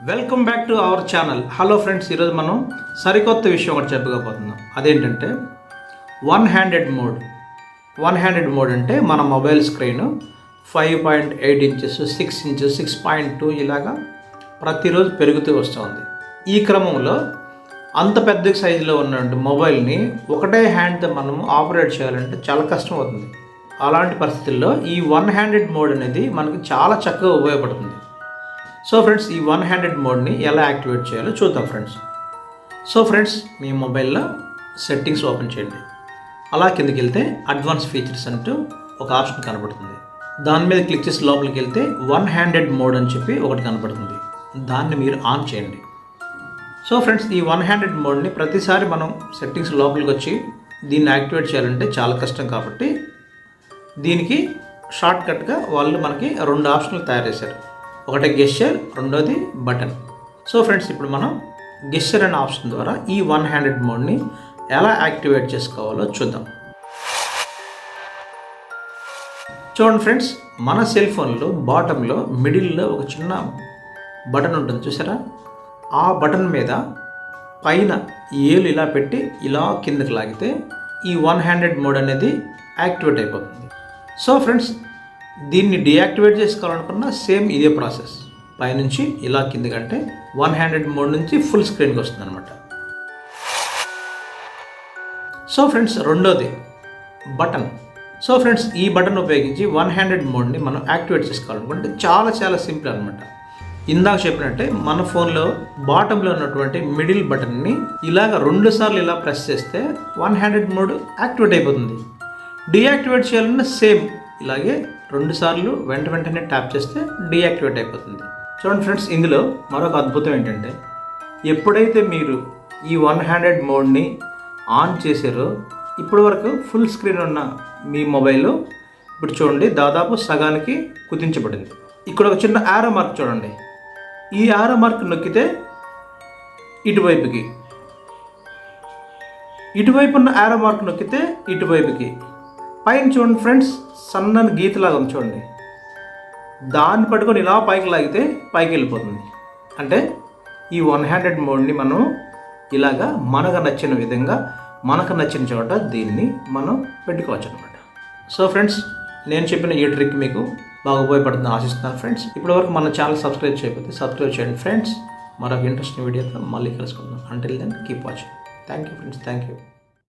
Welcome back to our channel. Hello friends, ఈరోజు మనం సరికొత్త విషయం ఒకటి చెప్పకపోతున్నాం. అదేంటంటే వన్ హ్యాండెడ్ మోడ్ అంటే మన మొబైల్ స్క్రీన్ 5.8 ఇంచెస్, 6 ఇంచెస్, 6.2 ఇలాగా ప్రతిరోజు పెరుగుతూ వస్తుంది. ఈ క్రమంలో అంత పెద్ద సైజులో ఉన్న మొబైల్ని ఒకటే హ్యాండ్తో మనము ఆపరేట్ చేయాలంటే చాలా కష్టం అవుతుంది. అలాంటి పరిస్థితుల్లో ఈ వన్ హ్యాండెడ్ మోడ్ అనేది మనకి చాలా చక్కగా ఉపయోగపడుతుంది. సో ఫ్రెండ్స్, ఈ వన్ హ్యాండెడ్ మోడ్ని ఎలా యాక్టివేట్ చేయాలో చూద్దాం ఫ్రెండ్స్. సో ఫ్రెండ్స్, మీ మొబైల్లో సెట్టింగ్స్ ఓపెన్ చేయండి. అలా కిందకి వెళ్తే అడ్వాన్స్ ఫీచర్స్ అంటూ ఒక ఆప్షన్ కనబడుతుంది. దాని మీద క్లిక్ చేసి లోపలికి వెళ్తే వన్ హ్యాండెడ్ మోడ్ అని చెప్పి ఒకటి కనబడుతుంది. దాన్ని మీరు ఆన్ చేయండి. సో ఫ్రెండ్స్, ఈ వన్ హ్యాండెడ్ మోడ్ని ప్రతిసారి మనం సెట్టింగ్స్ లోపలికి వచ్చి దీన్ని యాక్టివేట్ చేయాలంటే చాలా కష్టం. కాబట్టి దీనికి షార్ట్కట్గా వాళ్ళు మనకి 2 ఆప్షన్లు తయారు చేశారు. ఒకటి గెస్చర్, రెండోది బటన్. సో ఫ్రెండ్స్, ఇప్పుడు మనం గెస్చర్ అనే ఆప్షన్ ద్వారా ఈ వన్ హ్యాండెడ్ మోడ్ని ఎలా యాక్టివేట్ చేసుకోవాలో చూద్దాం. చూడండి ఫ్రెండ్స్, మన సెల్ ఫోన్లో బాటంలో మిడిల్లో ఒక చిన్న బటన్ ఉంటుంది, చూసారా? ఆ బటన్ మీద పైన ఏలు ఇలా పెట్టి ఇలా కిందకి లాగితే ఈ వన్ హ్యాండెడ్ మోడ్ అనేది యాక్టివేట్ అయిపోతుంది. సో ఫ్రెండ్స్, దీన్ని డీయాక్టివేట్ చేసుకోవాలనుకున్నా సేమ్ ఇదే ప్రాసెస్. పైనుంచి ఇలా కిందకంటే వన్ హ్యాండెడ్ మోడ్ నుంచి ఫుల్ స్క్రీన్కి వస్తుంది అనమాట. సో ఫ్రెండ్స్, రెండోది బటన్. సో ఫ్రెండ్స్, ఈ బటన్ ఉపయోగించి వన్ హ్యాండెడ్ మోడ్ని మనం యాక్టివేట్ చేసుకోవాలనుకుంటే చాలా సింపుల్ అనమాట. ఇందాక చెప్పినట్టే మన ఫోన్లో బాటంలో ఉన్నటువంటి మిడిల్ బటన్ని ఇలాగ 2 సార్లు ఇలా ప్రెస్ చేస్తే వన్ హ్యాండెడ్ మోడ్ యాక్టివేట్ అయిపోతుంది. డీయాక్టివేట్ చేయాలన్నా సేమ్ ఇలాగే 2 సార్లు వెంటనే ట్యాప్ చేస్తే డీయాక్టివేట్ అయిపోతుంది. చూడండి ఫ్రెండ్స్, ఇందులో మరొక అద్భుతం ఏంటంటే ఎప్పుడైతే మీరు ఈ వన్ హ్యాండెడ్ మోడ్ని ఆన్ చేశారో ఇప్పటి వరకు ఫుల్ స్క్రీన్ ఉన్న మీ మొబైల్లో ఇప్పుడు చూడండి దాదాపు సగానికి కుదించబడింది. ఇక్కడ ఒక చిన్న యారో మార్క్ చూడండి. ఈ యారో మార్క్ నొక్కితే ఇటువైపు ఉన్న యారో మార్క్ నొక్కితే ఇటువైపుకి, పైన చూడండి ఫ్రెండ్స్ సన్నని గీతలాగా ఉంది చూడండి, దాన్ని పట్టుకొని ఇలా పైకి లాగితే పైకి వెళ్ళిపోతుంది. అంటే ఈ వన్ హ్యాండెడ్ మోడ్ని మనం ఇలాగా మనకు నచ్చిన విధంగా మనకు నచ్చిన చోట దీన్ని మనం పెట్టుకోవచ్చు అనమాట. సో ఫ్రెండ్స్, నేను చెప్పిన ఈ ట్రిక్ మీకు బాగా ఉపయోగపడుతుందని ఆశిస్తున్నాను ఫ్రెండ్స్. ఇప్పటివరకు మన ఛానల్ సబ్స్క్రైబ్ చేయకపోతే సబ్స్క్రైబ్ చేయండి ఫ్రెండ్స్. మరొక ఇంట్రెస్టింగ్ వీడియోతో మళ్ళీ కలుసుకుందాం. Until then keep watching. Thank you friends, thank you.